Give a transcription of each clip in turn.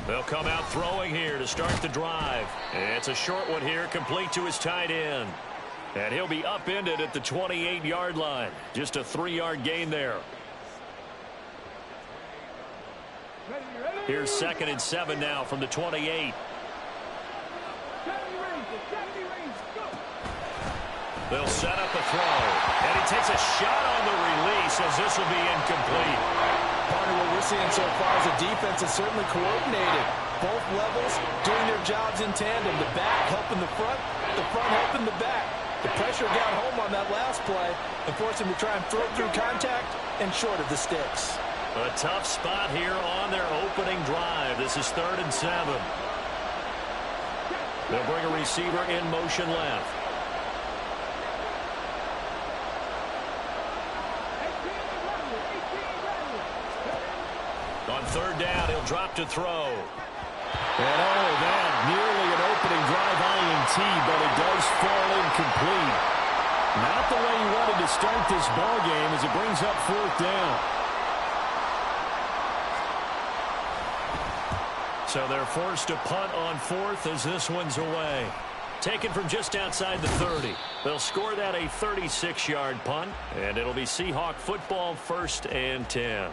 They'll come out throwing here to start the drive. It's a short one here, complete to his tight end. And he'll be upended at the 28-yard line. Just a 3-yard gain there. Here's 2nd and 7 now from the 28. They'll set up a throw. And he takes a shot on the release as this will be incomplete. Partner, what we're seeing so far is the defense is certainly coordinated. Both levels doing their jobs in tandem. The back helping the front helping the back. The pressure got home on that last play and forced him to try and throw through contact and short of the sticks. A tough spot here on their opening drive. This is 3rd and 7. They'll bring a receiver in motion left. On 3rd down, he'll drop to throw. And that nearly an opening drive INT, but it does fall incomplete. Not the way he wanted to start this ball game as it brings up 4th down. So they're forced to punt on 4th as this one's away. Taken from just outside the 30. They'll score that a 36-yard punt, and it'll be Seahawk football 1st and 10.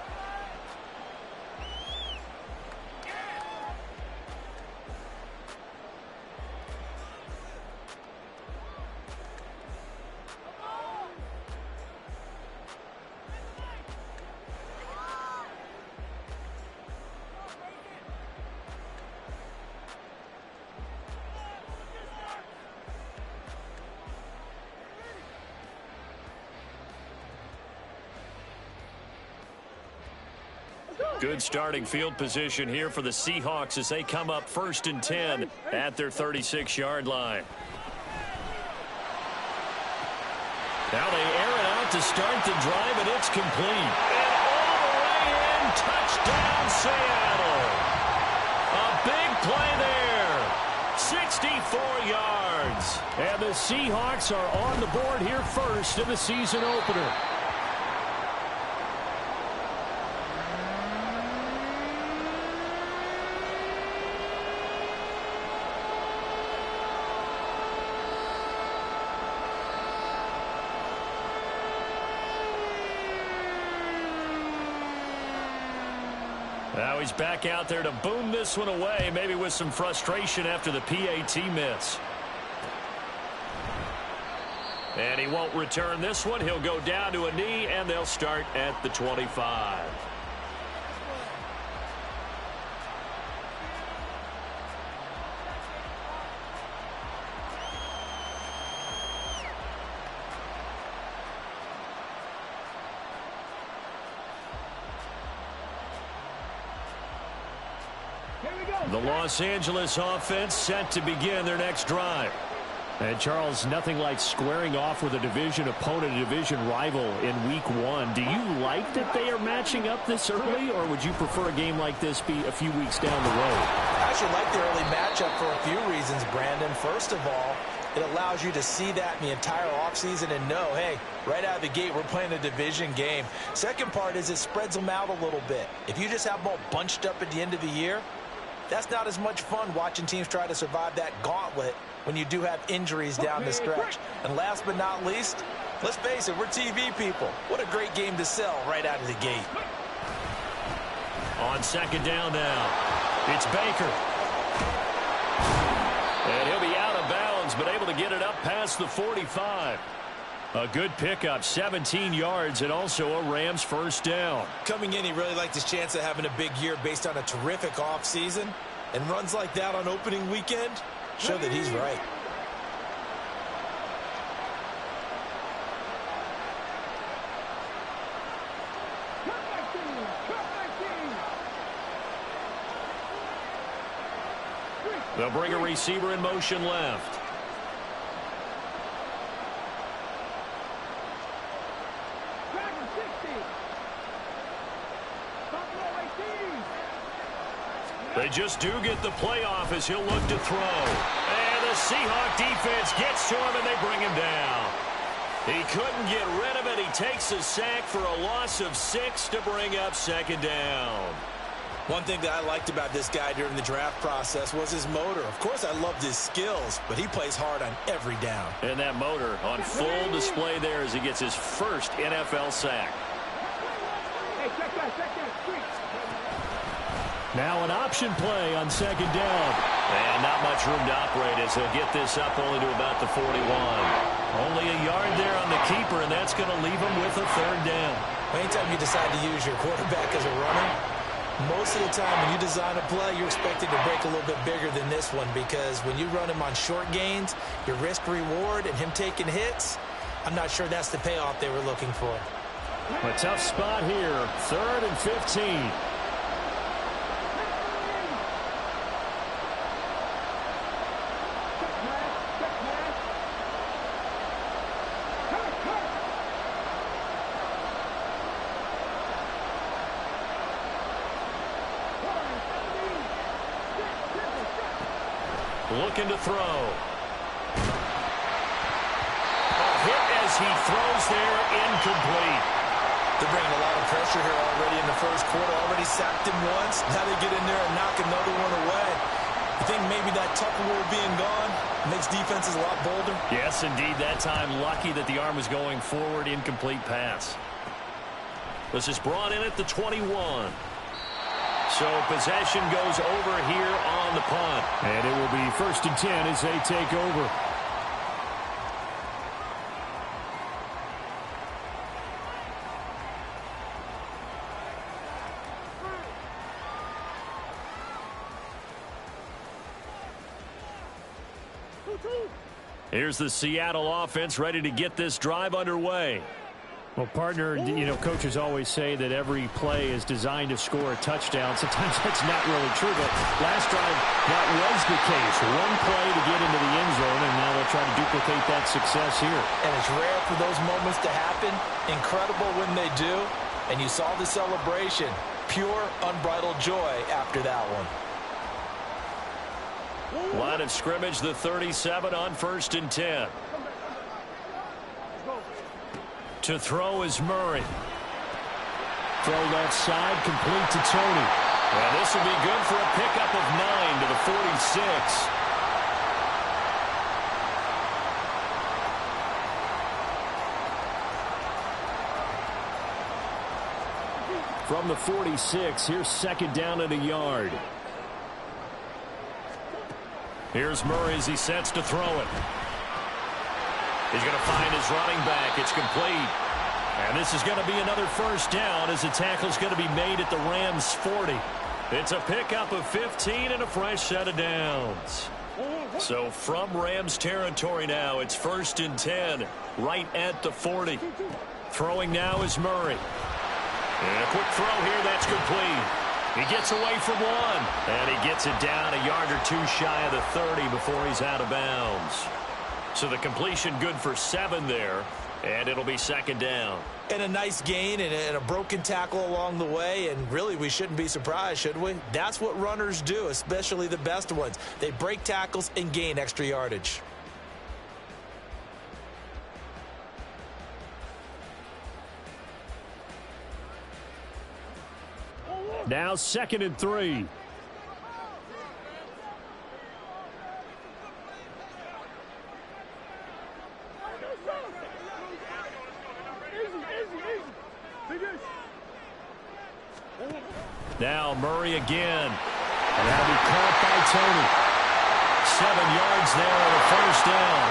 Good starting field position here for the Seahawks as they come up 1st and 10 at their 36-yard line. Now they air it out to start the drive, and it's complete. And all the way in, touchdown Seattle. A big play there. 64 yards. And the Seahawks are on the board here first in the season opener. Now he's back out there to boom this one away, maybe with some frustration after the PAT miss. And he won't return this one. He'll go down to a knee, and they'll start at the 25. The Los Angeles offense set to begin their next drive. And, Charles, nothing like squaring off with a division opponent, a division rival in Week 1. Do you like that they are matching up this early, or would you prefer a game like this be a few weeks down the road? I actually like the early matchup for a few reasons, Brandon. First of all, it allows you to see that in the entire offseason and know, hey, right out of the gate, we're playing a division game. Second part is it spreads them out a little bit. If you just have them all bunched up at the end of the year, that's not as much fun watching teams try to survive that gauntlet when you do have injuries down the stretch. And last but not least, let's face it, we're TV people. What a great game to sell right out of the gate. On 2nd down now, it's Baker. And he'll be out of bounds, but able to get it up past the 45. A good pickup, 17 yards, and also a Rams 1st down. Coming in, he really liked his chance of having a big year based on a terrific offseason. And runs like that on opening weekend show that he's right. They'll bring a receiver in motion left. They just do get the playoff as he'll look to throw. And the Seahawk defense gets to him, and they bring him down. He couldn't get rid of it. He takes a sack for a loss of 6 to bring up 2nd down. One thing that I liked about this guy during the draft process was his motor. Of course, I loved his skills, but he plays hard on every down. And that motor on full display there as he gets his first NFL sack. Now an option play on second down. And not much room to operate as he'll get this up only to about the 41. Only a yard there on the keeper, and that's going to leave him with a third down. Anytime you decide to use your quarterback as a runner, most of the time when you design a play, you're expected to break a little bit bigger than this one, because when you run him on short gains, your risk-reward and him taking hits, I'm not sure that's the payoff they were looking for. A tough spot here, 3rd and 15. Looking to throw. A hit as he throws there, incomplete. They're bringing a lot of pressure here already in the first quarter. Already sacked him once. Now they get in there and knock another one away. I think maybe that Tucker rule being gone makes defenses a lot bolder. Yes, indeed. That time, lucky that the arm was going forward. Incomplete pass. This is brought in at the 21. So possession goes over here on the punt. And it will be 1st and 10 as they take over. Here's the Seattle offense ready to get this drive underway. Well, partner, you know, coaches always say that every play is designed to score a touchdown. Sometimes that's not really true, but last drive, that was the case. One play to get into the end zone, and now they'll try to duplicate that success here. And it's rare for those moments to happen. Incredible when they do. And you saw the celebration. Pure, unbridled joy after that one. Line of scrimmage, the 37 on 1st and 10. To throw is Murray. Throw left side, complete to Tony. And this will be good for a pickup of 9 to the 46. From the 46, here's 2nd down and a yard. Here's Murray as he sets to throw it. He's going to find his running back. It's complete. And this is going to be another 1st down as the tackle's going to be made at the Rams' 40. It's a pickup of 15 and a fresh set of downs. So from Rams territory now, it's 1st and 10, right at the 40. Throwing now is Murray. And a quick throw here, that's complete. He gets away from one. And he gets it down a yard or two shy of the 30 before he's out of bounds. So the completion good for 7 there, and it'll be 2nd down. And a nice gain and a broken tackle along the way, and really we shouldn't be surprised, should we? That's what runners do, especially the best ones. They break tackles and gain extra yardage. Now 2nd and 3. Now Murray again. And that'll be caught by Tony. 7 yards there on a 1st down.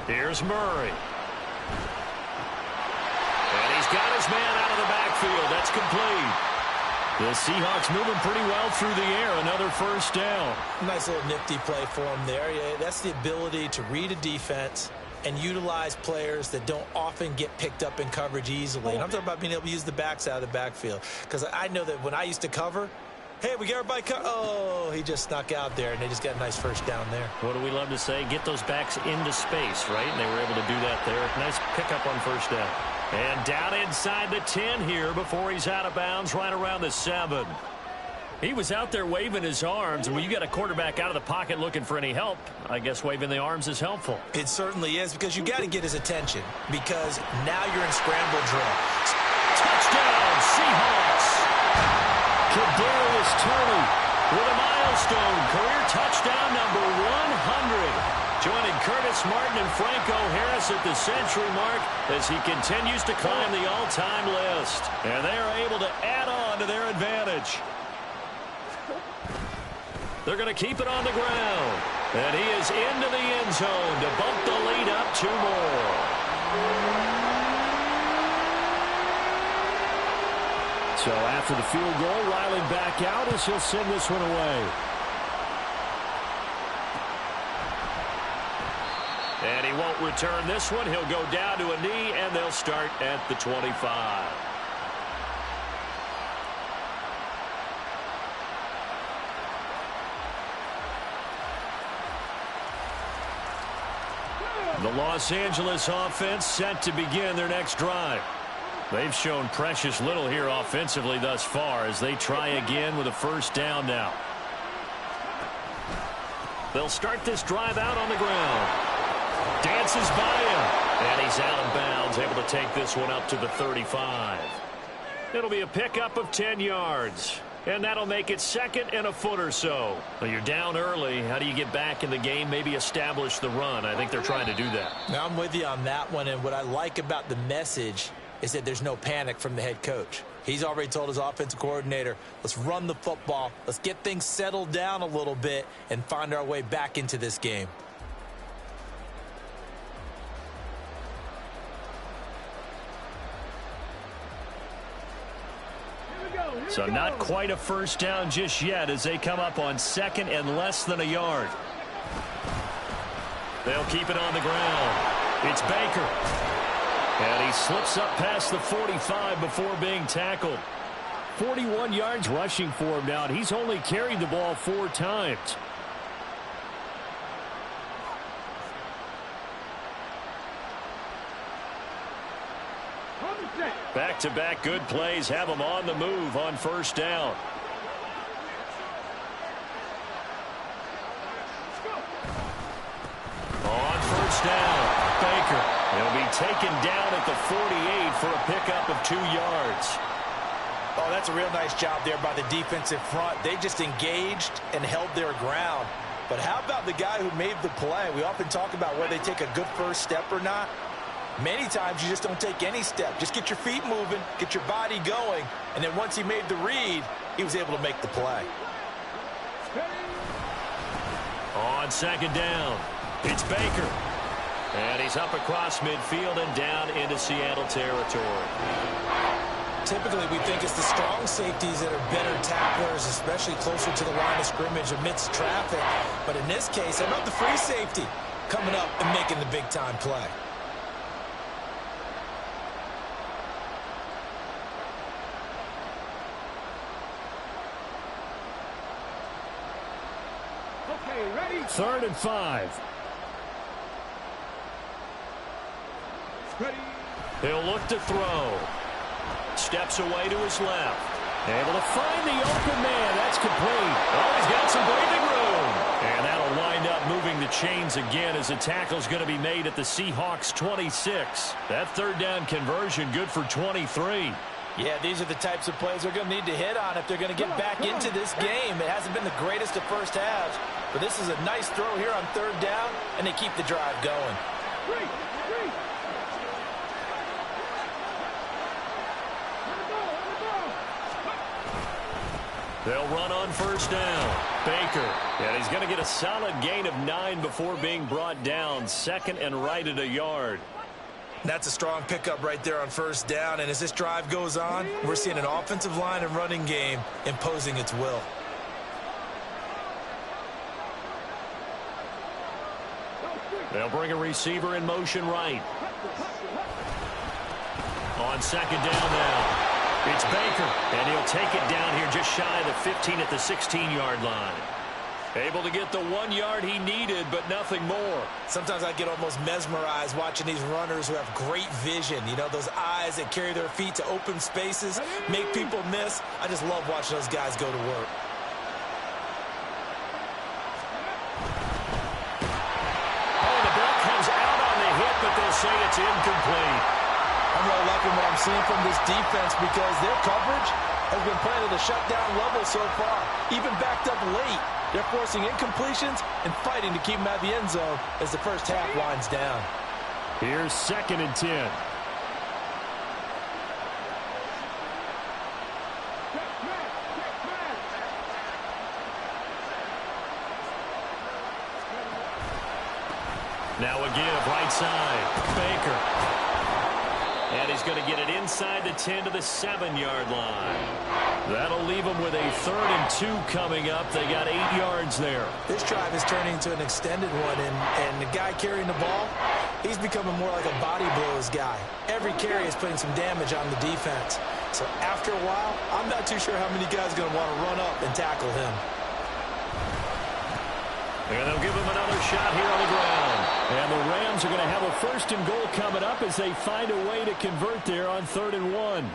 Here's Murray. And he's got his man out of the backfield. That's complete. The Seahawks moving pretty well through the air. Another 1st down. Nice little nifty play for him there. Yeah, that's the ability to read a defense and utilize players that don't often get picked up in coverage easily. And I'm talking about being able to use the backs out of the backfield. Because I know that when I used to cover, hey, we got everybody oh, he just snuck out there, and they just got a nice 1st down there. What do we love to say? Get those backs into space, right? And they were able to do that there. Nice pickup on 1st down. And down inside the 10 here before he's out of bounds right around the 7. He was out there waving his arms, and when you got a quarterback out of the pocket looking for any help, I guess waving the arms is helpful. It certainly is, because you got to get his attention, because now you're in scramble drill. Touchdown, Seahawks! Kadarius Toney with a milestone career touchdown number 100. Joining Curtis Martin and Franco Harris at the century mark as he continues to climb the all-time list. And they are able to add on to their advantage. They're going to keep it on the ground. And he is into the end zone to bump the lead up 2 more. So after the field goal, Riley back out as he'll send this one away. And he won't return this one. He'll go down to a knee, and they'll start at the 25. The Los Angeles offense set to begin their next drive. They've shown precious little here offensively thus far as they try again with a first down now. They'll start this drive out on the ground. Dances by him, and he's out of bounds, able to take this one up to the 35. It'll be a pickup of 10 yards. And that'll make it second and a foot or so. Well, you're down early. How do you get back in the game, maybe establish the run? I think they're trying to do that. Now, I'm with you on that one, and what I like about the message is that there's no panic from the head coach. He's already told his offensive coordinator, let's run the football, let's get things settled down a little bit and find our way back into this game. So not quite a first down just yet as they come up on second and less than a yard. They'll keep it on the ground. It's Baker. And he slips up past the 45 before being tackled. 41 yards rushing for him now. He's only carried the ball 4 times. Back-to-back good plays have him on the move on first down. On first down, Baker. He'll be taken down at the 48 for a pickup of 2 yards. Oh, that's a real nice job there by the defensive front. They just engaged and held their ground. But how about the guy who made the play? We often talk about whether they take a good first step or not. Many times you just don't take any step. Just get your feet moving, get your body going, and then once he made the read, he was able to make the play. On second down, it's Baker. And he's up across midfield and down into Seattle territory. Typically, we think it's the strong safeties that are better tacklers, especially closer to the line of scrimmage amidst traffic. But in this case, how about the free safety coming up and making the big-time play? Third and 5. He'll look to throw. Steps away to his left. Able to find the open man. That's complete. Oh, he's got some breathing room. And that'll wind up moving the chains again as the tackle's going to be made at the Seahawks 26. That third down conversion good for 23. Yeah, these are the types of plays they're going to need to hit on if they're going to get back into this game. It hasn't been the greatest of first halves, but this is a nice throw here on third down, and they keep the drive going. They'll run on first down. Baker, and he's going to get a solid gain of 9 before being brought down. Second and right at a yard. That's a strong pickup right there on first down, and as this drive goes on, we're seeing an offensive line and running game imposing its will. They'll bring a receiver in motion right. On second down now. It's Baker, and he'll take it down here just shy of the 15 at the 16-yard line. Able to get the 1 yard he needed, but nothing more. Sometimes I get almost mesmerized watching these runners who have great vision. You know, those eyes that carry their feet to open spaces, make people miss. I just love watching those guys go to work. It's incomplete. I'm really liking what I'm seeing from this defense because their coverage has been playing at a shutdown level so far. Even backed up late, they're forcing incompletions and fighting to keep them out of the end zone as the first half winds down. Here's 2nd and 10. Now a give, right side. Baker. And he's going to get it inside the 10 to the 7-yard line. That'll leave them with a 3rd and 2 coming up. They got 8 yards there. This drive is turning into an extended one, and the guy carrying the ball, he's becoming more like a body blows guy. Every carry is putting some damage on the defense. So after a while, I'm not too sure how many guys are going to want to run up and tackle him. And they'll give him another shot here on the ground. And the Rams are going to have a 1st and goal coming up as they find a way to convert there on 3rd and 1.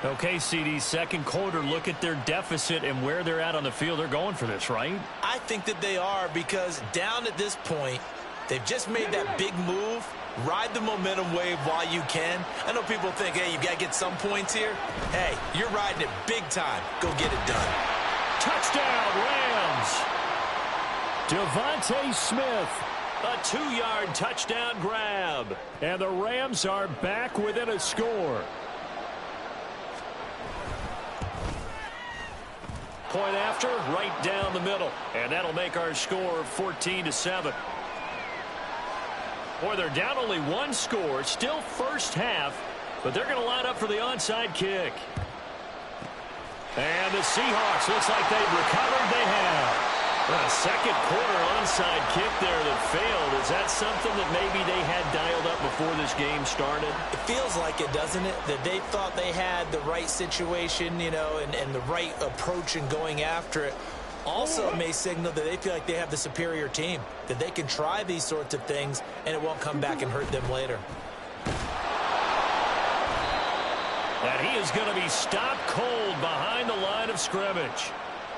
Okay, CD, 2nd quarter, look at their deficit and where they're at on the field. They're going for this, right? I think that they are because down at this point, they've just made that big move. Ride the momentum wave while you can. I know people think, hey, you got to get some points here. Hey, you're riding it big time. Go get it done. Touchdown, Rams. Devontae Smith. A 2-yard touchdown grab. And the Rams are back within a score. Point after, right down the middle. And that'll make our score 14-7. Boy, they're down only 1 score. Still first half. But they're going to line up for the onside kick. And the Seahawks, looks like they've recovered. They have. A 2nd quarter onside kick there that failed. Is that something that maybe they had dialed up before this game started? It feels like it, doesn't it? That they thought they had the right situation, you know, and the right approach in going after it. Also, it may signal that they feel like they have the superior team, that they can try these sorts of things, and it won't come back and hurt them later. And he is going to be stopped cold behind the line of scrimmage.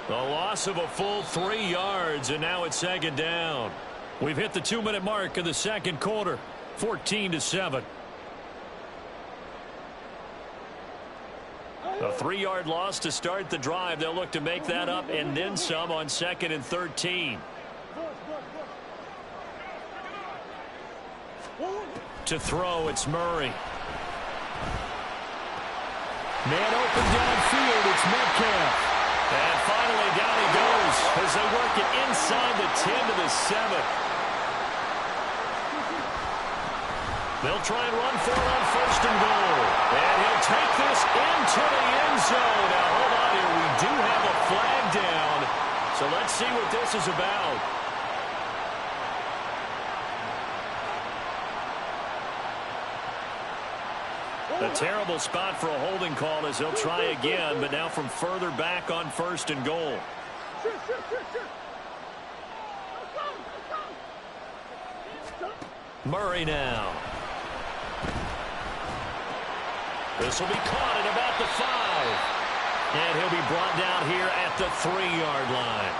The loss of a full 3 yards, and now it's 2nd down. We've hit the 2-minute mark of the 2nd quarter, 14-7. A 3-yard loss to start the drive. They'll look to make that up and then some on 2nd and 13. To throw, it's Murray. Man open downfield, it's Metcalf. And finally down he goes as they work it inside the 10 to the 7. They'll try and run for it on 1st and goal. And he'll take this into the end zone. Now, hold on here. We do have a flag down. So let's see what this is about. A terrible spot for a holding call as they'll try again, but now from further back on 1st and goal. Murray now. This will be caught at about the 5. And he'll be brought down here at the 3-yard line.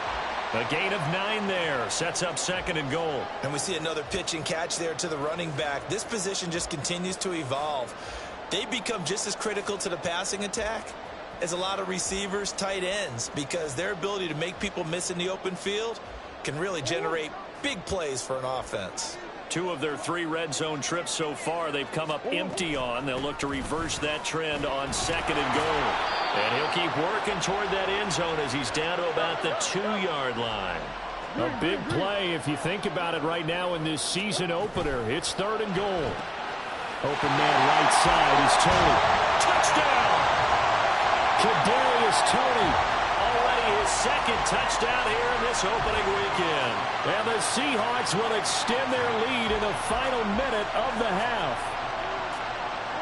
A gain of 9 there. Sets up 2nd and goal. And we see another pitch and catch there to the running back. This position just continues to evolve. They become just as critical to the passing attack as a lot of receivers, tight ends, because their ability to make people miss in the open field can really generate big plays for an offense. 2 of their 3 red zone trips so far they've come up empty on. They'll look to reverse that trend on 2nd and goal. And he'll keep working toward that end zone as he's down to about the 2-yard line. A big play if you think about it right now in this season opener. It's 3rd and goal. Open man right side is Tony. Touchdown! Kadarius Toney. Already his 2nd touchdown here in this opening weekend. And the Seahawks will extend their lead in the final minute of the half.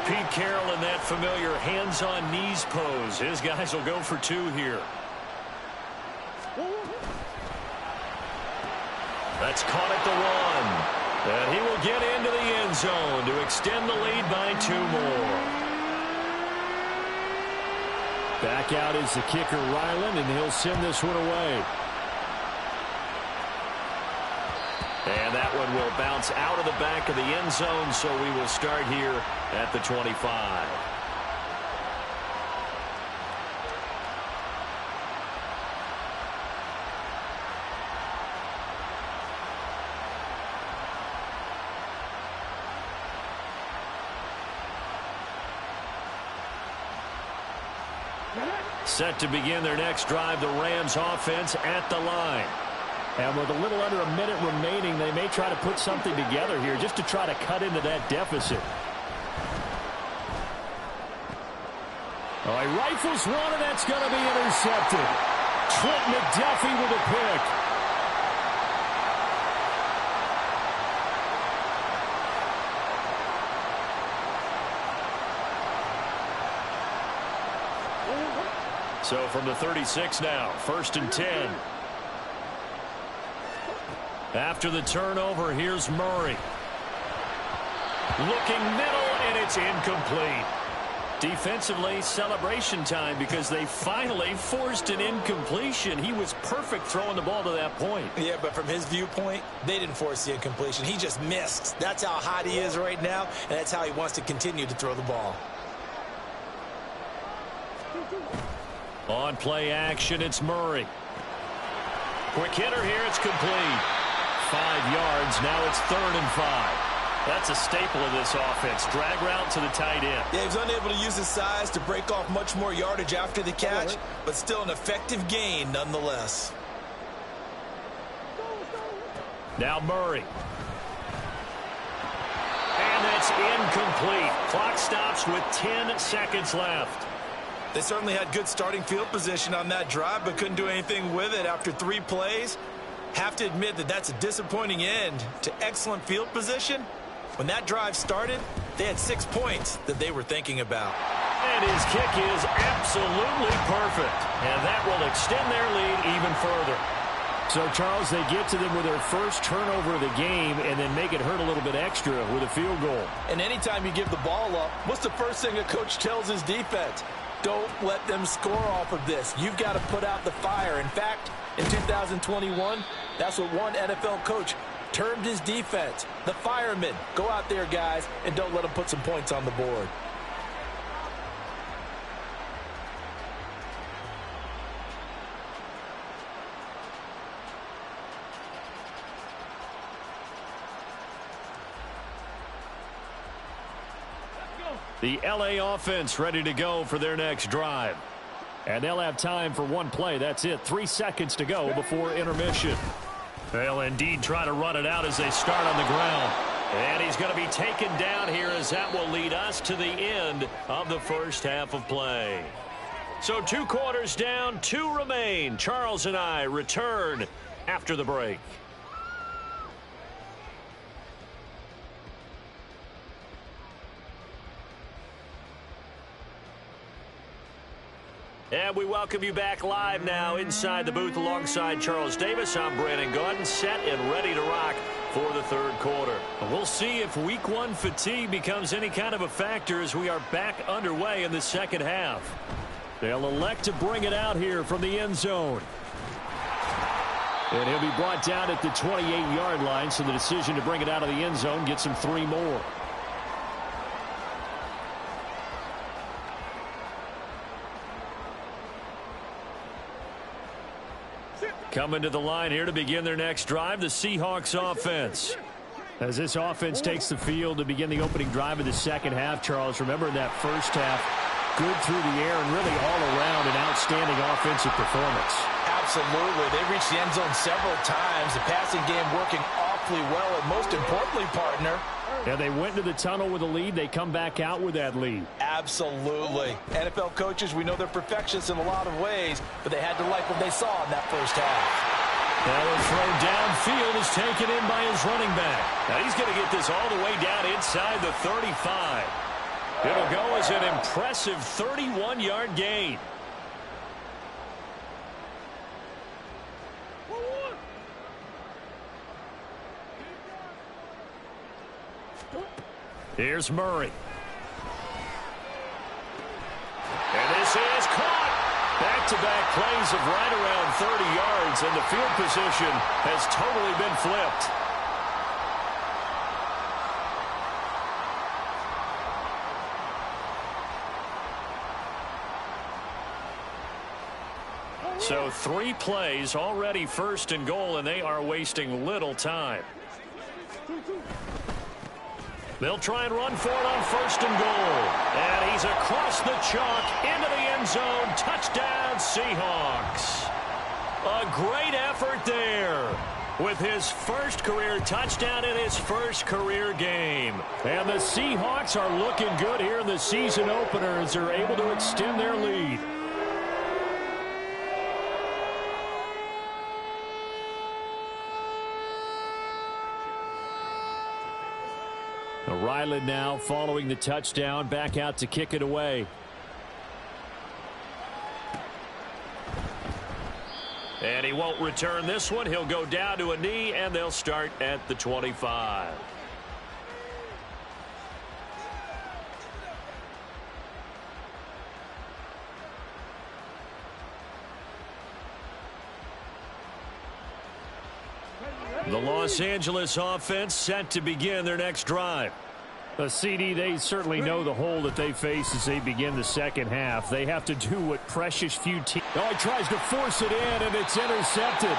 Pete Carroll in that familiar hands-on knees pose. His guys will go for 2 here. That's caught at the 1. And he will get into the end zone to extend the lead by 2 more. Back out is the kicker, Ryland, and he'll send this one away. And that one will bounce out of the back of the end zone, so we will start here at the 25. Set to begin their next drive, the Rams offense at the line. And with a little under a minute remaining, they may try to put something together here just to try to cut into that deficit. Oh, he rifles one, and that's going to be intercepted. Trent McDuffie with a pick. So from the 36 now, 1st and 10. After the turnover, here's Murray. Looking middle, and it's incomplete. Defensively, celebration time because they finally forced an incompletion. He was perfect throwing the ball to that point. Yeah, but from his viewpoint, they didn't force the incompletion. He just missed. That's how hot he is right now, and that's how he wants to continue to throw the ball. On play action, it's Murray. Quick hitter here, it's complete. 5 yards, now it's 3rd and 5. That's a staple of this offense. Drag route to the tight end. Yeah, he was unable to use his size to break off much more yardage after the catch, but still an effective gain nonetheless. Now Murray. And that's incomplete. Clock stops with 10 seconds left. They certainly had good starting field position on that drive, but couldn't do anything with it after 3 plays. Have to admit that that's a disappointing end to excellent field position. When that drive started, they had 6 points that they were thinking about. And his kick is absolutely perfect. And that will extend their lead even further. So, Charles, they get to them with their first turnover of the game and then make it hurt a little bit extra with a field goal. And anytime you give the ball up, what's the first thing a coach tells his defense? Don't let them score off of this. You've got to put out the fire. In fact, in 2021, that's what one NFL coach termed his defense. The firemen. Go out there, guys, and don't let them put some points on the board. The LA offense ready to go for their next drive. And they'll have time for one play. That's it. 3 seconds to go before intermission. They'll indeed try to run it out as they start on the ground. And he's going to be taken down here as that will lead us to the end of the first half of play. So 2 quarters down, 2 remain. Charles and I return after the break. And we welcome you back live now inside the booth alongside Charles Davis. I'm Brandon Gaudin, set and ready to rock for the 3rd quarter. We'll see if week 1 fatigue becomes any kind of a factor as we are back underway in the second half. They'll elect to bring it out here from the end zone. And he'll be brought down at the 28-yard line, so the decision to bring it out of the end zone gets him 3 more. Coming to the line here to begin their next drive, the Seahawks offense. As this offense takes the field to begin the opening drive of the second half, Charles, remember in that first half, good through the air and really all around an outstanding offensive performance. Absolutely. They reached the end zone several times. The passing game working awfully well, and most importantly, partner, yeah, they went into the tunnel with a lead. They come back out with that lead. Absolutely. NFL coaches, we know they're perfectionists in a lot of ways, but they had to like what they saw in that first half. Now the throw downfield is taken in by his running back. Now he's going to get this all the way down inside the 35. It'll go as an impressive 31-yard gain. Here's Murray. And this is caught. Back-to-back plays of right around 30 yards, and the field position has totally been flipped. So 3 plays already 1st and goal, and they are wasting little time. They'll try and run for it on 1st and goal. And he's across the chalk into the end zone. Touchdown, Seahawks. A great effort there with his first career touchdown in his first career game. And the Seahawks are looking good here in the season opener as they're able to extend their lead. Ryland now following the touchdown, back out to kick it away. And he won't return this one. He'll go down to a knee, and they'll start at the 25. The Los Angeles offense set to begin their next drive. The CD, they certainly know the hole that they face as they begin the second half. They have to do what precious few teams. Oh, he tries to force it in, and it's intercepted.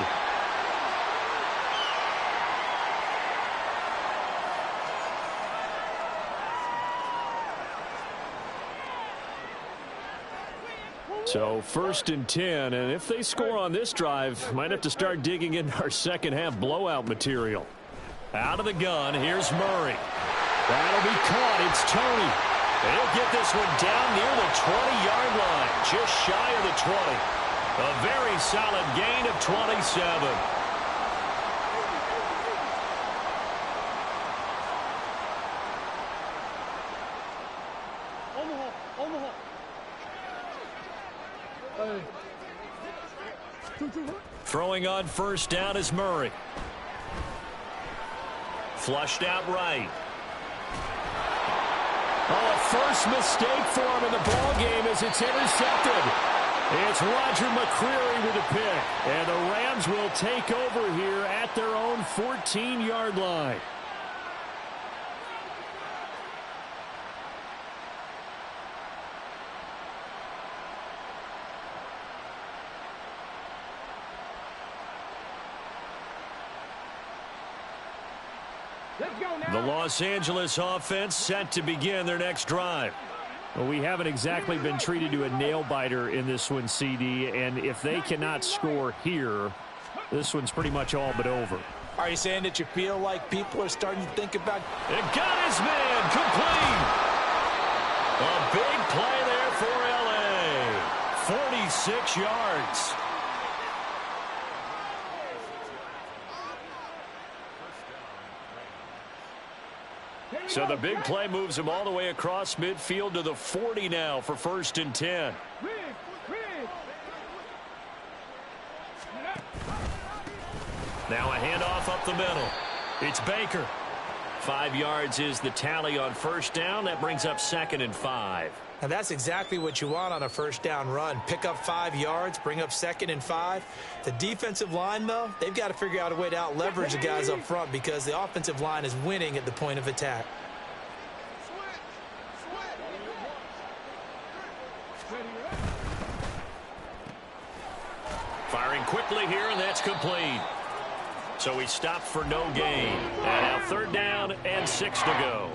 So 1st and 10, and if they score on this drive, might have to start digging into our second half blowout material. Out of the gun, here's Murray. That'll be caught. It's Tony. He'll get this one down near the 20-yard line, just shy of the 20. A very solid gain of 27. Throwing on 1st down is Murray. Flushed out right. Oh, a first mistake for him in the ball game as it's intercepted. It's Roger McCreary with a pick. And the Rams will take over here at their own 14-yard line. The Los Angeles offense set to begin their next drive. Well, we haven't exactly been treated to a nail-biter in this one, CD, and if they cannot score here, this one's pretty much all but over. Are you saying that you feel like people are starting to think about... It got his man complete. A big play there for L.A. 46 yards. So the big play moves him all the way across midfield to the 40 now for 1st and 10. Now a handoff up the middle. It's Baker. 5 yards is the tally on 1st down. That brings up 2nd and 5. And that's exactly what you want on a 1st down run. Pick up 5 yards, bring up 2nd and 5. The defensive line, though, they've got to figure out a way to out-leverage the guys up front because the offensive line is winning at the point of attack. Firing quickly here, and that's complete. So he stopped for no gain. And now 3rd down and 6 to go.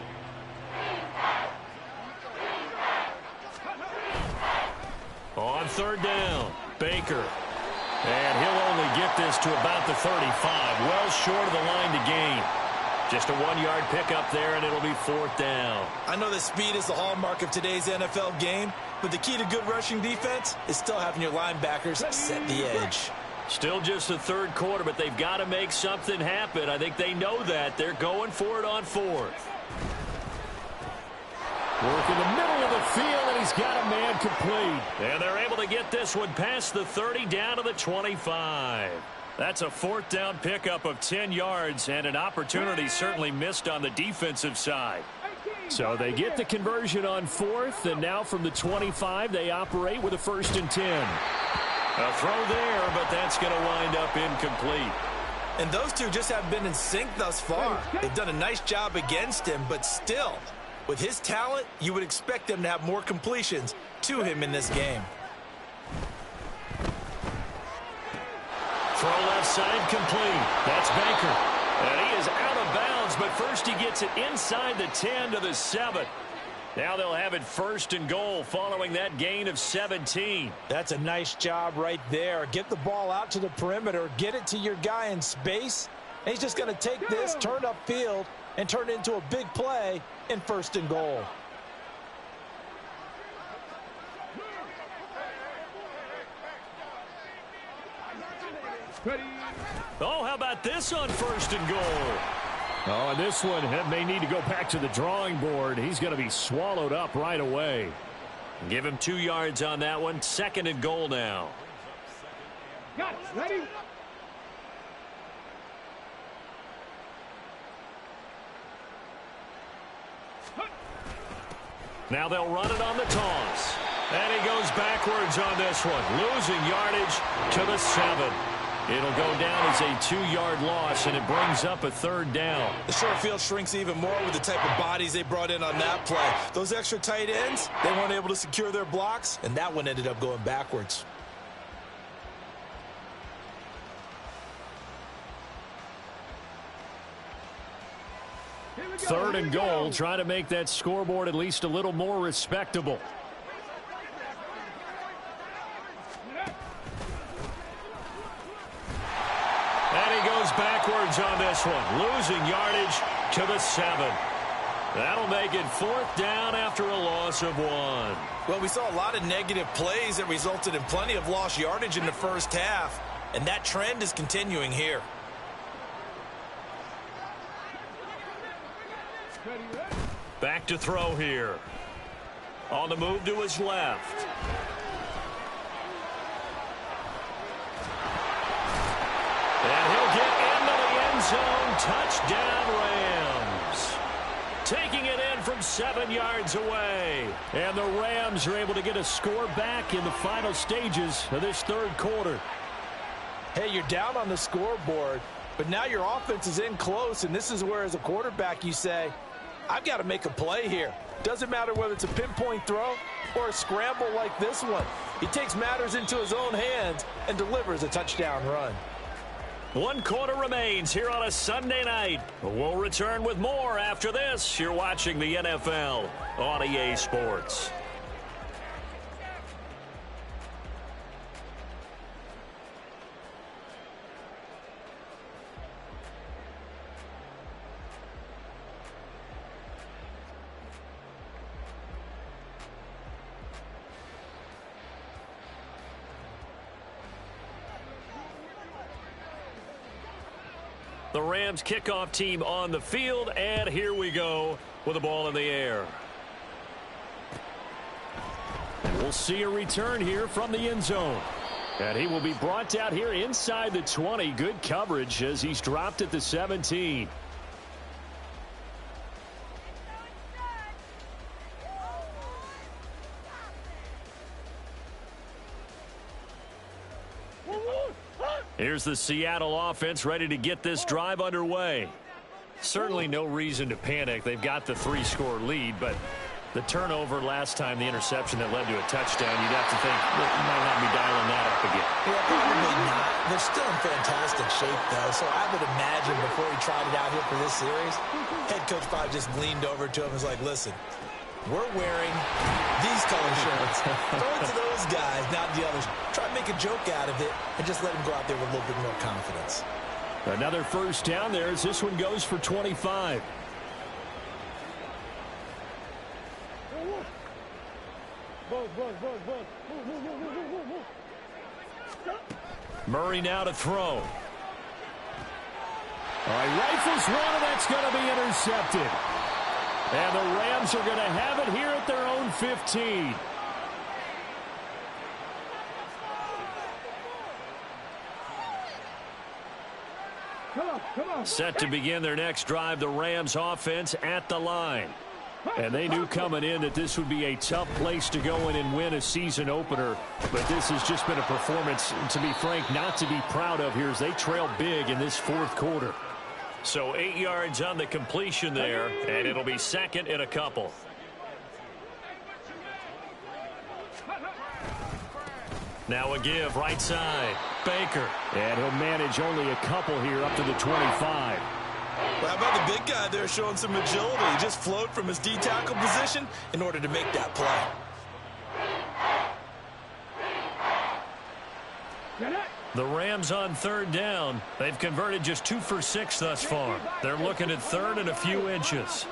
On 3rd down, Baker. And he'll only get this to about the 35, well short of the line to gain. Just a 1-yard pickup there, and it'll be 4th down. I know that speed is the hallmark of today's NFL game, but the key to good rushing defense is still having your linebackers set the edge. Still just the 3rd quarter, but they've got to make something happen. I think they know that. They're going for it on 4th. Work in the middle of the field, and he's got a man complete. And they're able to get this one past the 30 down to the 25. That's a 4th down pickup of 10 yards and an opportunity certainly missed on the defensive side. So they get the conversion on 4th, and now from the 25, they operate with a 1st and 10. A throw there, but that's going to wind up incomplete. And those two just haven't been in sync thus far. They've done a nice job against him, but still, with his talent, you would expect them to have more completions to him in this game. Throw left side complete. That's Baker. And he is out of bounds, but first he gets it inside the 10 to the 7. Now they'll have it 1st and goal following that gain of 17. That's a nice job right there. Get the ball out to the perimeter. Get it to your guy in space. And he's just going to take this, turn upfield, and turn it into a big play in 1st and goal. Oh, how about this on 1st and goal? Oh, and this one may need to go back to the drawing board. He's going to be swallowed up right away. Give him 2 yards on that one. 2nd and goal now. Got it. Ready? Now they'll run it on the toss. And he goes backwards on this one. Losing yardage to the 7. It'll go down as a 2-yard loss, and it brings up a 3rd down. The short field shrinks even more with the type of bodies they brought in on that play. Those extra tight ends, they weren't able to secure their blocks, and that one ended up going backwards. Third and goal, try to make that scoreboard at least a little more respectable. And he goes backwards on this one, losing yardage to the 7. That'll make it 4th down after a loss of 1. Well, we saw a lot of negative plays that resulted in plenty of lost yardage in the first half, and that trend is continuing here. Back to throw here. On the move to his left. And he'll get into the end zone. Touchdown, Rams. Taking it in from 7 yards away. And the Rams are able to get a score back in the final stages of this 3rd quarter. Hey, you're down on the scoreboard, but now your offense is in close, and this is where, as a quarterback, you say, I've got to make a play here. Doesn't matter whether it's a pinpoint throw or a scramble like this one. He takes matters into his own hands and delivers a touchdown run. 1 quarter remains here on a Sunday night. We'll return with more after this. You're watching the NFL on EA Sports. The Rams kickoff team on the field, and here we go with the ball in the air. And we'll see a return here from the end zone. And he will be brought out here inside the 20. Good coverage as he's dropped at the 17. Here's the Seattle offense ready to get this drive underway. Certainly no reason to panic. They've got the 3-score lead, but the turnover last time, the interception that led to a touchdown, you'd have to think you might not be dialing that up again. Yeah, probably not. They're still in fantastic shape, though, so I would imagine before he tried it out here for this series, head coach probably just leaned over to him and was like, listen, we're wearing these color shirts. Throw it to those guys, not the others. Try to make a joke out of it and just let him go out there with a little bit more confidence. Another 1st down there as this one goes for 25. Murray now to throw. All right, rifles one, and that's going to be intercepted. And the Rams are going to have it here at their own 15. Set to begin their next drive, the Rams offense at the line. And they knew coming in that this would be a tough place to go in and win a season opener. But this has just been a performance, to be frank, not to be proud of here as they trail big in this 4th quarter. So 8 yards on the completion there, and it'll be 2nd and a couple. Now a give, right side. Baker. And he'll manage only a couple here up to the 25. Well, how about the big guy there showing some agility? He just flowed from his D-tackle position in order to make that play. The Rams on third down. They've converted just 2 for 6 thus far. They're looking at third and a few inches.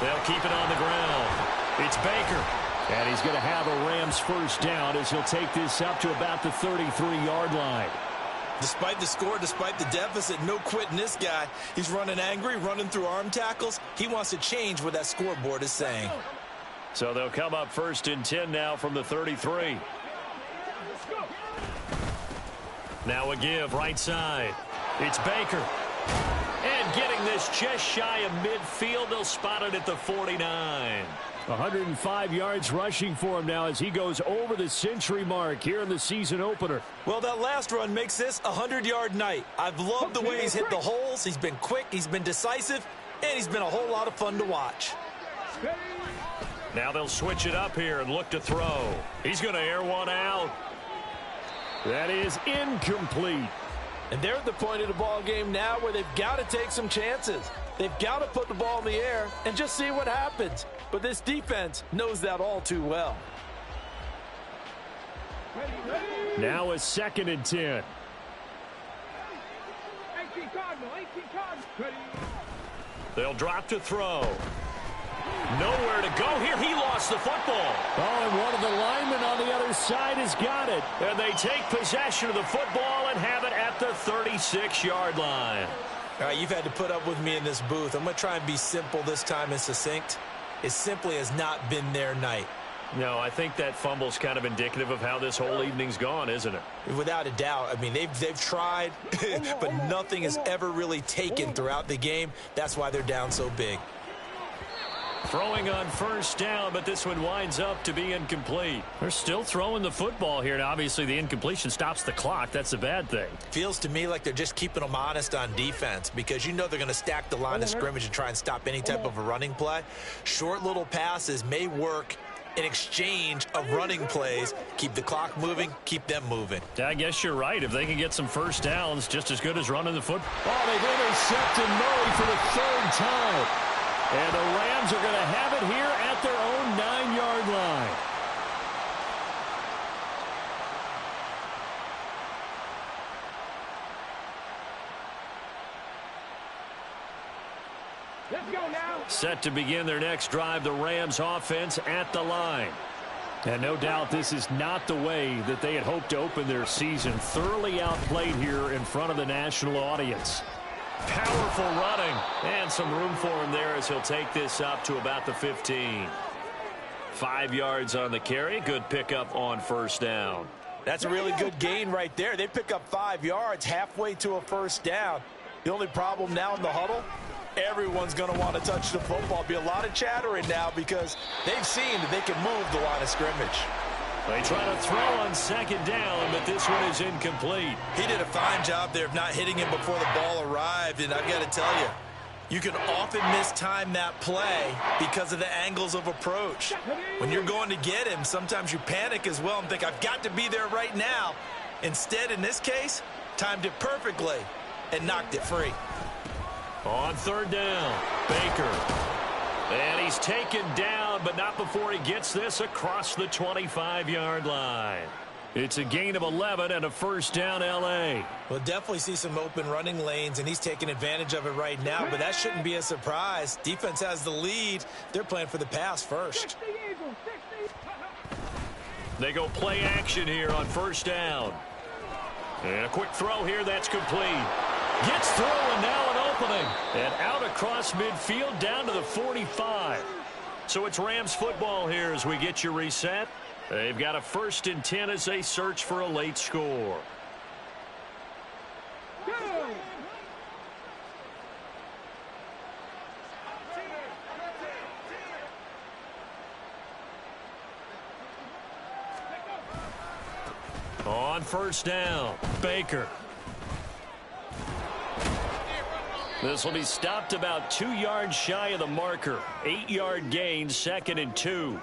They'll keep it on the ground. It's Baker. And he's going to have a Rams first down as he'll take this up to about the 33-yard line. Despite the score, despite the deficit, no quitting this guy. He's running angry, running through arm tackles. He wants to change what that scoreboard is saying. So they'll come up first and 10 now from the 33. Now a give, right side. It's Baker. And getting this just shy of midfield, they'll spot it at the 49. 105 yards rushing for him now as he goes over the century mark here in the season opener. Well, that last run makes this a 100-yard night. I've loved the way he's hit the holes. He's been quick, he's been decisive, and he's been a whole lot of fun to watch. Now they'll switch it up here and look to throw. He's going to air one out. That is incomplete. And they're at the point of the ball game now where they've got to take some chances. They've got to put the ball in the air and just see what happens. But this defense knows that all too well. Now a 2nd and 10. They'll drop to throw. Nowhere to go here. He lost the football. Oh, and one of the linemen on the other side has got it. And they take possession of the football and have it at the 36-yard line. All right, you've had to put up with me in this booth. I'm going to try and be simple this time and succinct. It simply has not been their night. No, I think that fumble's kind of indicative of how this whole evening's gone, isn't it? Without a doubt. I mean, they've tried, but nothing has ever really taken throughout the game. That's why they're down so big. Throwing on first down, but this one winds up to be incomplete. They're still throwing the football here, and obviously the incompletion stops the clock. That's a bad thing. Feels to me like they're just keeping them honest on defense because you know they're going to stack the line of scrimmage and try and stop any type of a running play. Short little passes may work in exchange of running plays. Keep the clock moving, keep them moving. I guess you're right. If they can get some first downs, just as good as running the football. Oh, they've intercepted Murray for the 3rd time. And the Rams are going to have it here at their own 9-yard line. Let's go now. Set to begin their next drive, the Rams offense at the line. And no doubt this is not the way that they had hoped to open their season. Thoroughly outplayed here in front of the national audience. Powerful running. And some room for him there as he'll take this up to about the 15. 5 yards on the carry. Good pickup on first down. That's a really good gain right there. They pick up 5 yards halfway to a first down. The only problem now in the huddle, everyone's going to want to touch the football. Be a lot of chattering now because they've seen that they can move the line of scrimmage. They try to throw on 2nd down, but this one is incomplete. He did a fine job there of not hitting him before the ball arrived, and I've got to tell you, you can often mistime that play because of the angles of approach. When you're going to get him, sometimes you panic as well and think, I've got to be there right now. Instead, in this case, timed it perfectly and knocked it free. On 3rd down, Baker. And he's taken down, but not before he gets this across the 25-yard line. It's a gain of 11 and a first down, L.A. We'll definitely see some open running lanes, and he's taking advantage of it right now, but that shouldn't be a surprise. Defense has the lead. They're playing for the pass first. They go play action here on first down. And a quick throw here, that's complete. Gets through, and now an opening. And out across midfield down to the 45. So it's Rams football here as we get you reset. They've got a 1st and 10 as they search for a late score. On first down, Baker. This will be stopped about 2 yards shy of the marker. 8-yard gain, 2nd and 2.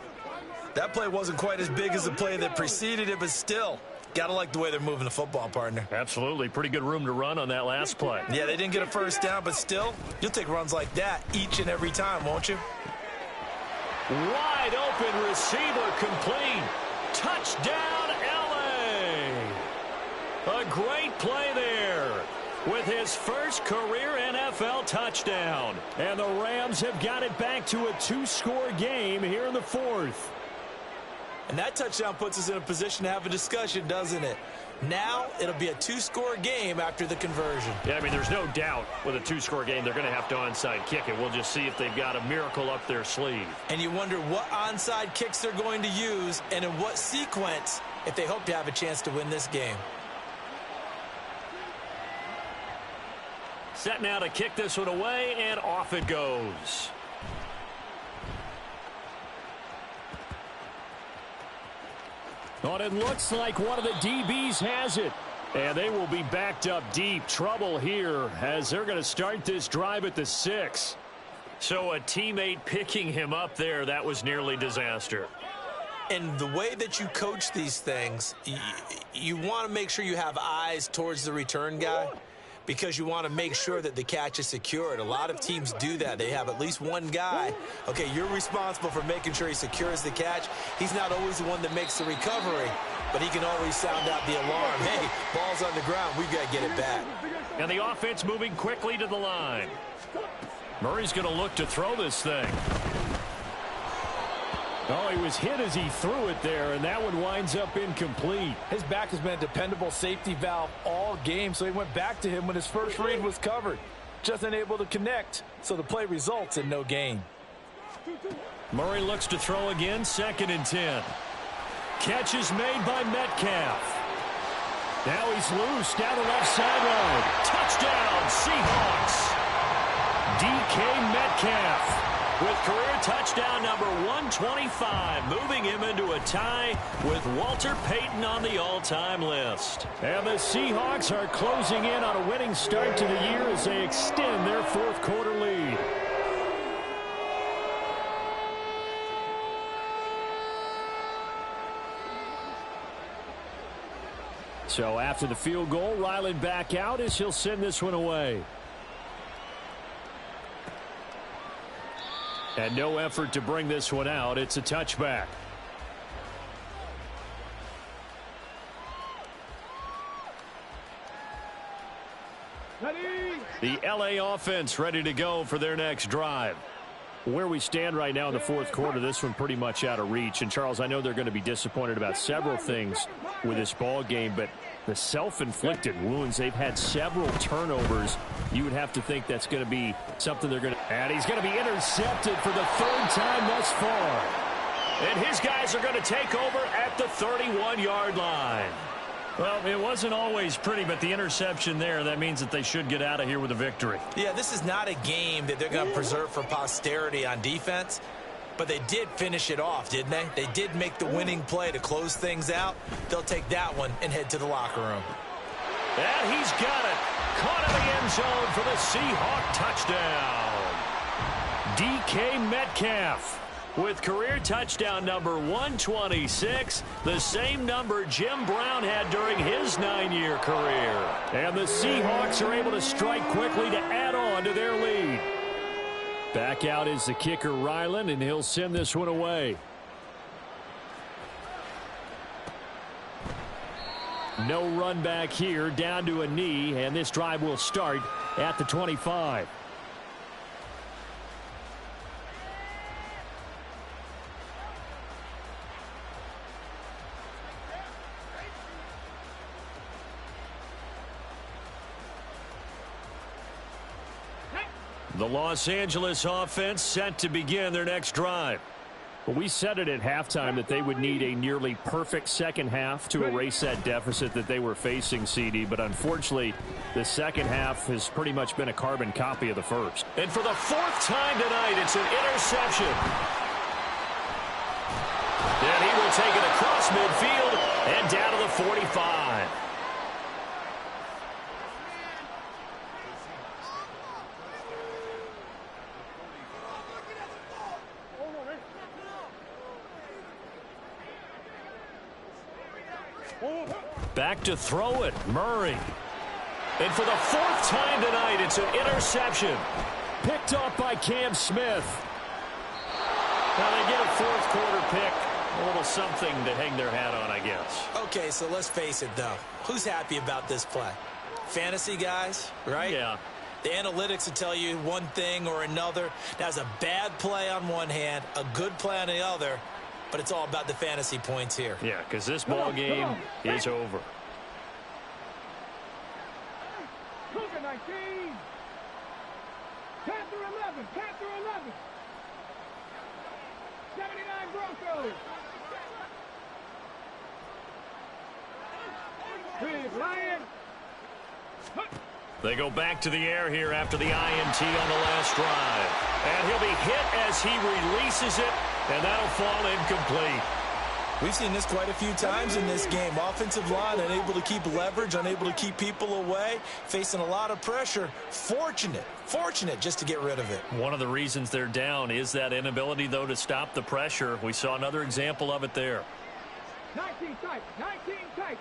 That play wasn't quite as big as the play that preceded it, but still, gotta like the way they're moving the football, partner. Absolutely. Pretty good room to run on that last play. Yeah, they didn't get a first down, but still, you'll take runs like that each and every time, won't you? Wide open receiver complete. Touchdown, LA. A great play there with his first career NFL touchdown. And the Rams have got it back to a 2-score game here in the 4th. And that touchdown puts us in a position to have a discussion, doesn't it? Now it'll be a 2-score game after the conversion. Yeah, I mean, there's no doubt with a 2-score game they're going to have to onside kick it. We'll just see if they've got a miracle up their sleeve. And you wonder what onside kicks they're going to use and in what sequence if they hope to have a chance to win this game. Set now to kick this one away, and off it goes. Oh, it looks like one of the DBs has it. And they will be backed up deep. Trouble here as they're going to start this drive at the 6. So a teammate picking him up there, that was nearly disaster. And the way that you coach these things, you want to make sure you have eyes towards the return guy, because you want to make sure that the catch is secured. A lot of teams do that. They have at least one guy. Okay, you're responsible for making sure he secures the catch. He's not always the one that makes the recovery, but he can always sound out the alarm. Hey, ball's on the ground. We've got to get it back. And the offense moving quickly to the line. Murray's going to look to throw this thing. Oh, he was hit as he threw it there, and that one winds up incomplete. His back has been a dependable safety valve all game, so he went back to him when his first read was covered. Just unable to connect, so the play results in no gain. Murray looks to throw again, 2nd and 10. Catch is made by Metcalf. Now he's loose down the left sideline. Touchdown, Seahawks. DK Metcalf with career touchdown number 125, moving him into a tie with Walter Payton on the all-time list. And the Seahawks are closing in on a winning start to the year as they extend their 4th quarter lead. So after the field goal, Ryland back out as he'll send this one away. And no effort to bring this one out. It's a touchback. The LA offense ready to go for their next drive. Where we stand right now in the 4th quarter, this one pretty much out of reach. And, Charles, I know they're going to be disappointed about several things with this ball game, but the self-inflicted wounds, they've had several turnovers. You would have to think that's going to be something they're going to... And he's going to be intercepted for the 3rd time thus far. And his guys are going to take over at the 31-yard line. Well, it wasn't always pretty, but the interception there, that means that they should get out of here with a victory. Yeah, this is not a game that they're going to preserve for posterity on defense, but they did finish it off, didn't they? They did make the winning play to close things out. They'll take that one and head to the locker room. And he's got it. Caught in the end zone for the Seahawk touchdown. DK Metcalf with career touchdown number 126, the same number Jim Brown had during his 9-year career. And the Seahawks are able to strike quickly to add on to their lead. Back out is the kicker, Ryland, and he'll send this one away. No run back here, down to a knee, and this drive will start at the 25. The Los Angeles offense set to begin their next drive. Well, we said it at halftime that they would need a nearly perfect second half to erase that deficit that they were facing, CD. But unfortunately, the second half has pretty much been a carbon copy of the first. And for the 4th time tonight, it's an interception. And he will take it across midfield and down to the 45. Back to throw it, Murray. And for the fourth time tonight, it's an interception. Picked off by Cam Smith. Now they get a fourth quarter pick. A little something to hang their hat on, I guess. Okay, so let's face it, though. Who's happy about this play? Fantasy guys, right? Yeah. The analytics will tell you one thing or another. That's a bad play on one hand, a good play on the other, but it's all about the fantasy points here. Yeah, because this ball game is over. Cougar 19. Panther 11. Panther 11. 79 Broncos. Big Lion. They go back to the air here after the INT on the last drive. And he'll be hit as he releases it, and that'll fall incomplete. We've seen this quite a few times in this game. Offensive line unable to keep leverage, unable to keep people away, facing a lot of pressure. Fortunate just to get rid of it. One of the reasons they're down is that inability, though, to stop the pressure. We saw another example of it there. 19 tight. 19 tight.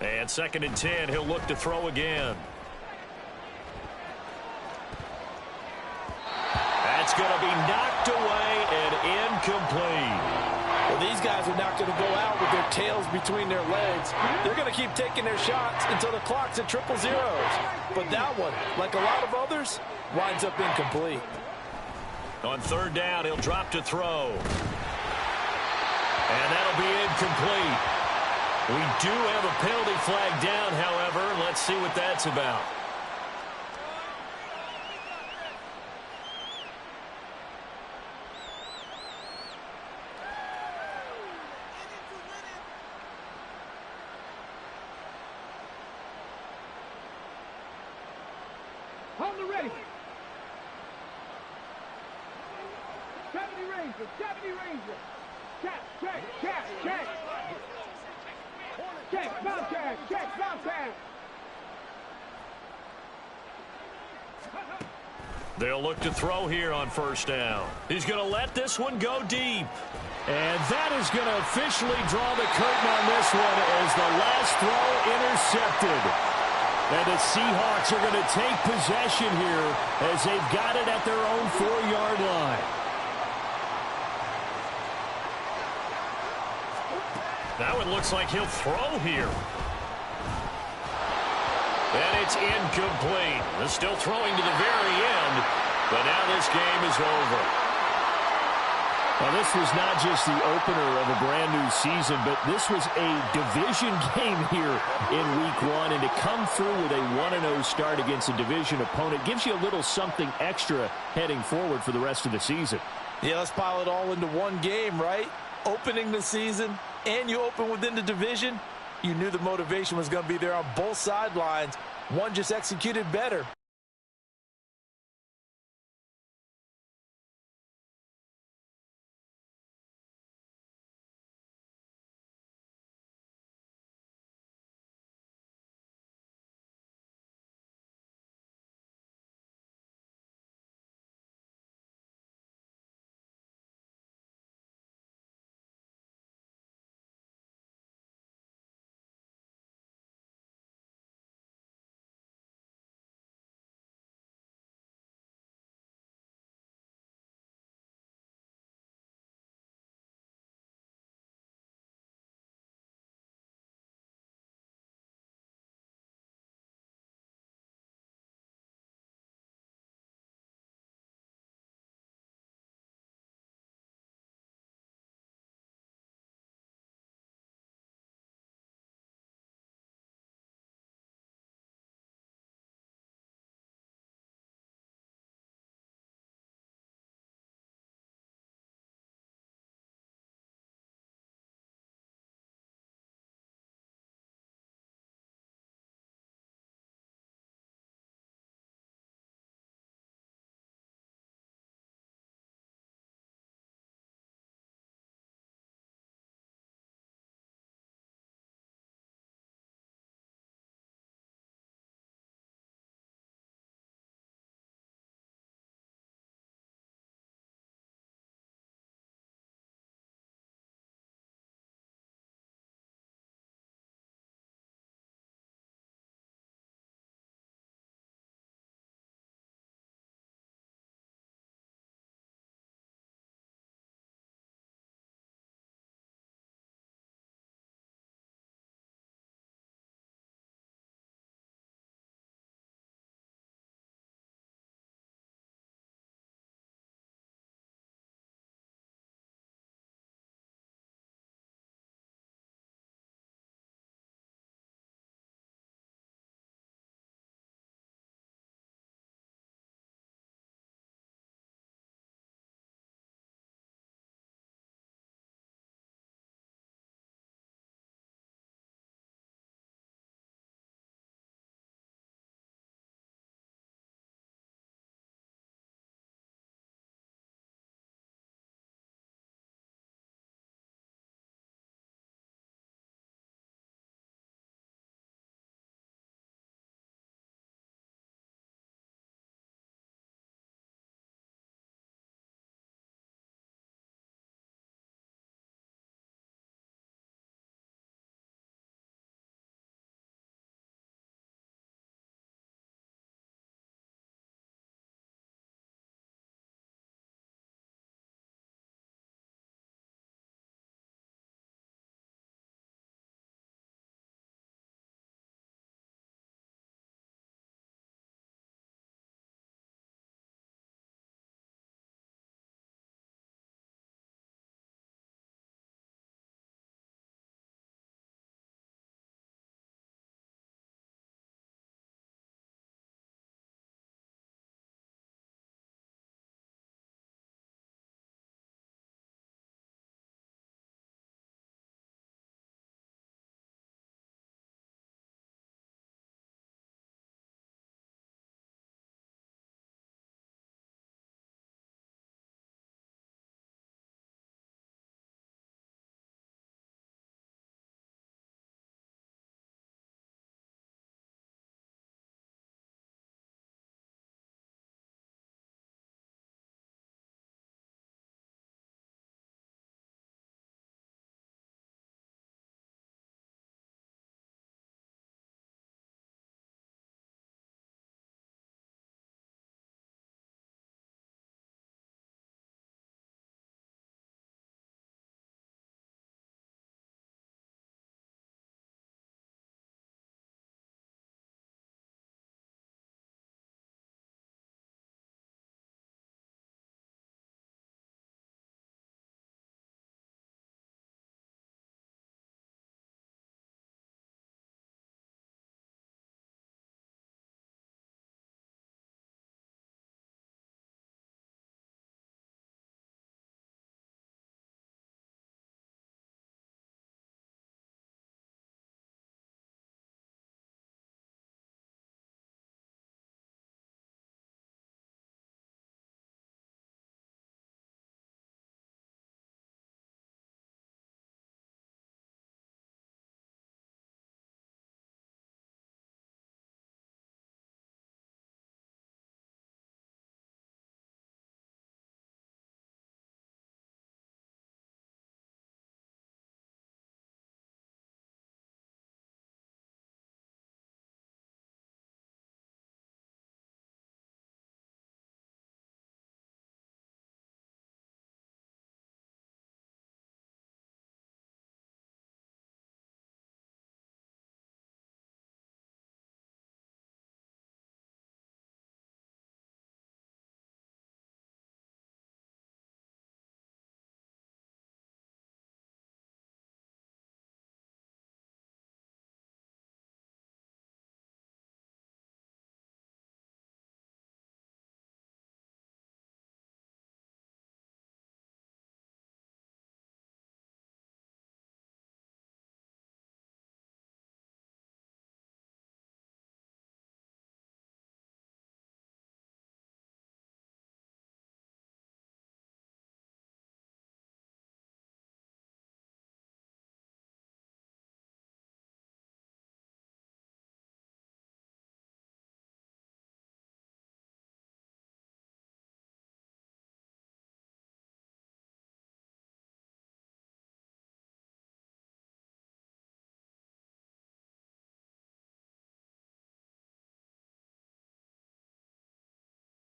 And 2nd and 10, he'll look to throw again. That's going to be knocked away and incomplete. Well, these guys are not going to go out with their tails between their legs. They're going to keep taking their shots until the clock's at 000. But that one, like a lot of others, winds up incomplete. On 3rd down, he'll drop to throw. And that'll be incomplete. We do have a penalty flag down, however. Let's see what that's about. Hold the ready. 70 Ranger. 70 Ranger. Check. Check, bounce tag. They'll look to throw here on 1st down. He's going to let this one go deep. And that is going to officially draw the curtain on this one as the last throw intercepted. And the Seahawks are going to take possession here as they've got it at their own 4-yard line. That one looks like he'll throw here. And it's incomplete. They're still throwing to the very end, but now this game is over. Well, this was not just the opener of a brand-new season, but this was a division game here in Week 1, and to come through with a 1-0 start against a division opponent gives you a little something extra heading forward for the rest of the season. Yeah, let's pile it all into one game, right? Opening the season, and you open within the division. You knew the motivation was going to be there on both sidelines. One just executed better.